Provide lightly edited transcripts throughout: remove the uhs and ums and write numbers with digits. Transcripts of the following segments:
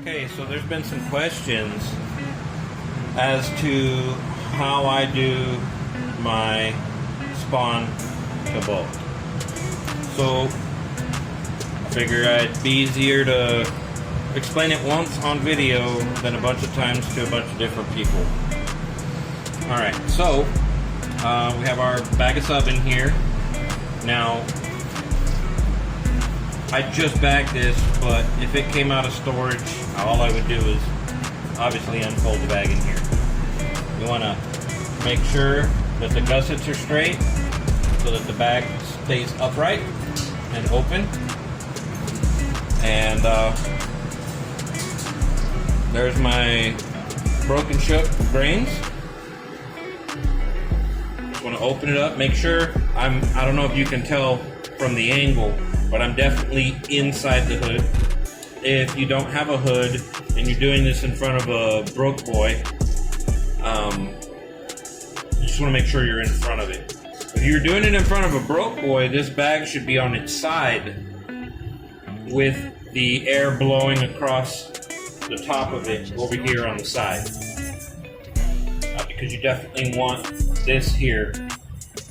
Okay, so there's been some questions as to how I do my spawn to bulk. So I figure it'd be easier to explain it once on video than a bunch of times to a bunch of different people. Alright, so we have our bag of sub in here. Now, I just bagged this, but if it came out of storage, all I would do is obviously unfold the bag in here. You want to make sure that the gussets are straight so that the bag stays upright and open. And there's my broken shook grains. Just want to open it up, make sure I don't know if you can tell from the angle, but I'm definitely inside the hood. If you don't have a hood and you're doing this in front of a broke boy, you just want to make sure you're in front of it. If you're doing it in front of a broke boy, this bag should be on its side with the air blowing across the top of it over here on the side. Because you definitely want this here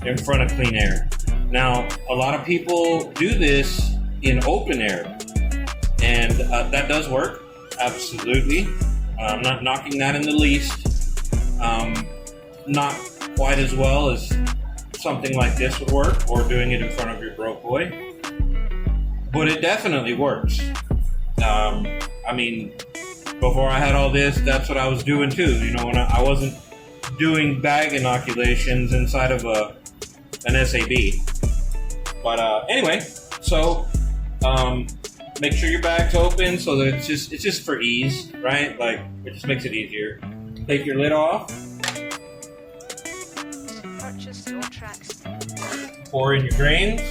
in front of clean air. Now, a lot of people do this in open air, and that does work, absolutely. I'm not knocking that in the least. Not quite as well as something like this would work, or doing it in front of your broke boy, but it definitely works. I mean, before I had all this, that's what I was doing too. You know, when I wasn't doing bag inoculations inside of an SAB. But anyway, so make sure your bag's open so that it's just for ease, right? Like, it just makes it easier. Take your lid off. Purchase your tracks. Pour in your grains.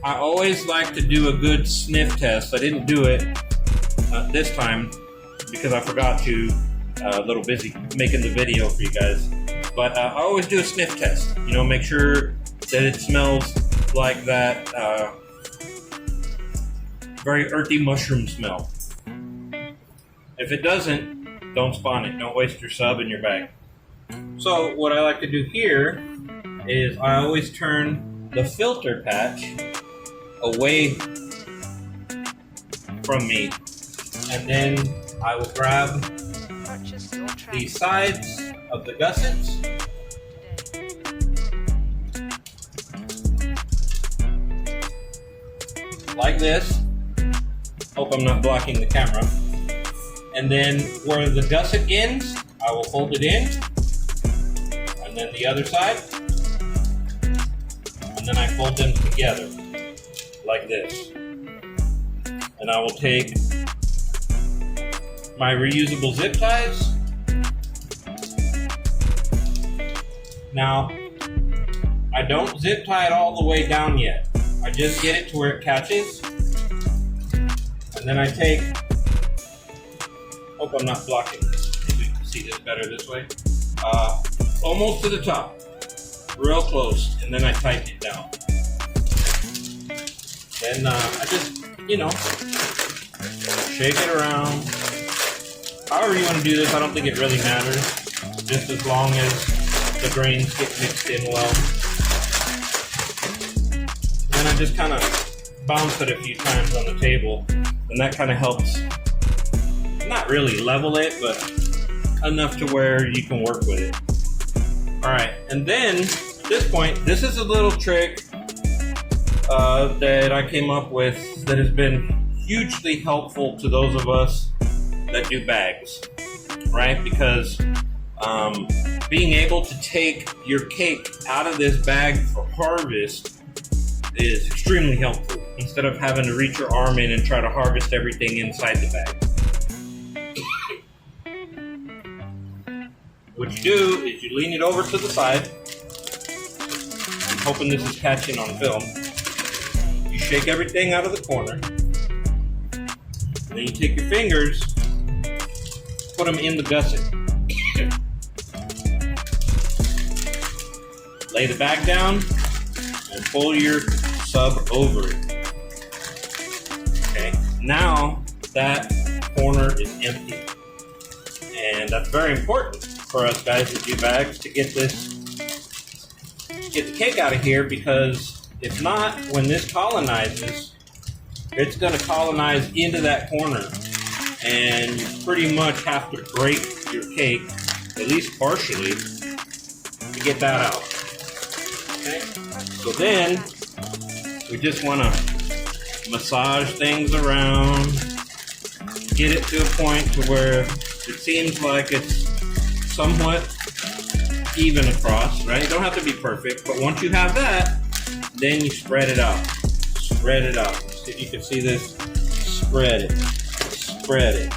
I always like to do a good sniff test. I didn't do it this time because I forgot to. A little busy making the video for you guys. But I always do a sniff test. You know, make sure that it smells like that very earthy mushroom smell. If it doesn't, don't spawn it. Don't waste your sub in your bag. So what I like to do here is I always turn the filter patch away from me. And then I will grab the sides of the gussets like this. Hope I'm not blocking the camera. And then where the gusset ends, I will fold it in, and then the other side, and then I fold them together like this. And I will take my reusable zip ties. Now, I don't zip tie it all the way down yet. I just get it to where it catches. And then I take, hope I'm not blocking this. Maybe you can see this better this way. Almost to the top, real close, and then I tighten it down. Then I just, you know, shake it around. However you want to do this, I don't think it really matters. Just as long as the grains get mixed in well. And I just kind of bounce it a few times on the table, and that kind of helps, not really level it, but enough to where you can work with it. Alright, and then at this point, this is a little trick that I came up with that has been hugely helpful to those of us that do bags, right? Because being able to take your cake out of this bag for harvest is extremely helpful, instead of having to reach your arm in and try to harvest everything inside the bag. What you do is you lean it over to the side. I'm hoping this is catching on film. You shake everything out of the corner. And then you take your fingers, put them in the gusset. Lay the bag down and pull your sub-ovary. Okay, now that corner is empty. And that's very important for us guys that do bags to get the cake out of here, because if not, when this colonizes, it's going to colonize into that corner, and you pretty much have to break your cake, at least partially, to get that out. Okay? So then, we just want to massage things around, get it to a point to where it seems like it's somewhat even across, right? You don't have to be perfect, but once you have that, then you spread it out. Spread it out. See if you can see this. Spread it. Spread it.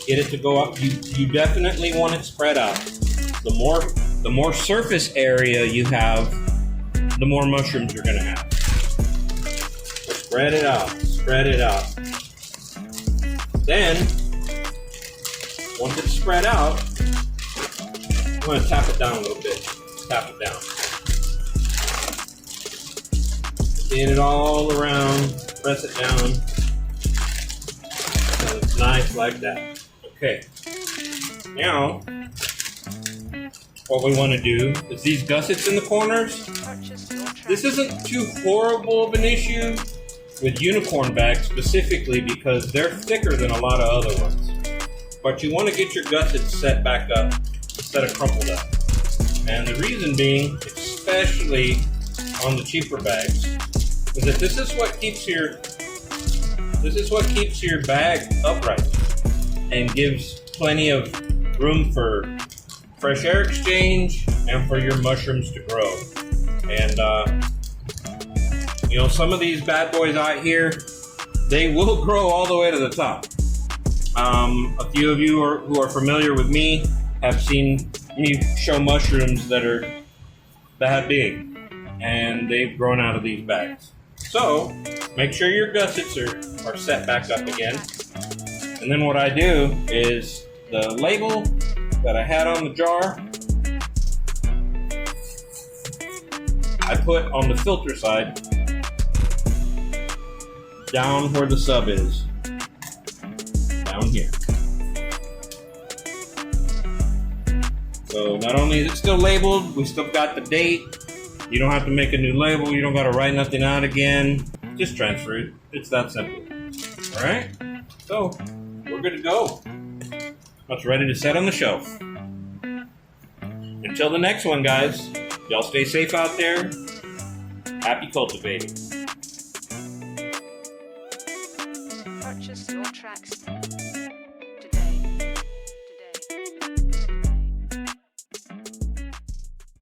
Get it to go up. You definitely want it spread out. The more surface area you have, the more mushrooms you're going to have. So spread it out. Spread it out. Then, once it's spread out, I'm going to tap it down a little bit. Tap it down. Get it all around. Press it down. So it's nice like that. Okay. Now, what we want to do is these gussets in the corners. This isn't too horrible of an issue with unicorn bags specifically because they're thicker than a lot of other ones. But you want to get your gussets set back up instead of crumpled up. And the reason being, especially on the cheaper bags, is that this is what keeps your bag upright and gives plenty of room for fresh air exchange and for your mushrooms to grow. And you know, some of these bad boys out here, they will grow all the way to the top. A few of you who are familiar with me have seen me show mushrooms that are that big, and they've grown out of these bags. So make sure your gussets are set back up again. And then what I do is the label that I had on the jar, I put on the filter side down where the sub is. Down here. So not only is it still labeled, we still got the date. You don't have to make a new label. You don't got to write nothing out again. Just transfer it. It's that simple. All right? So we're good to go. It's ready to set on the shelf. Until the next one, guys. Y'all stay safe out there. Happy cultivating. Purchase your tracks.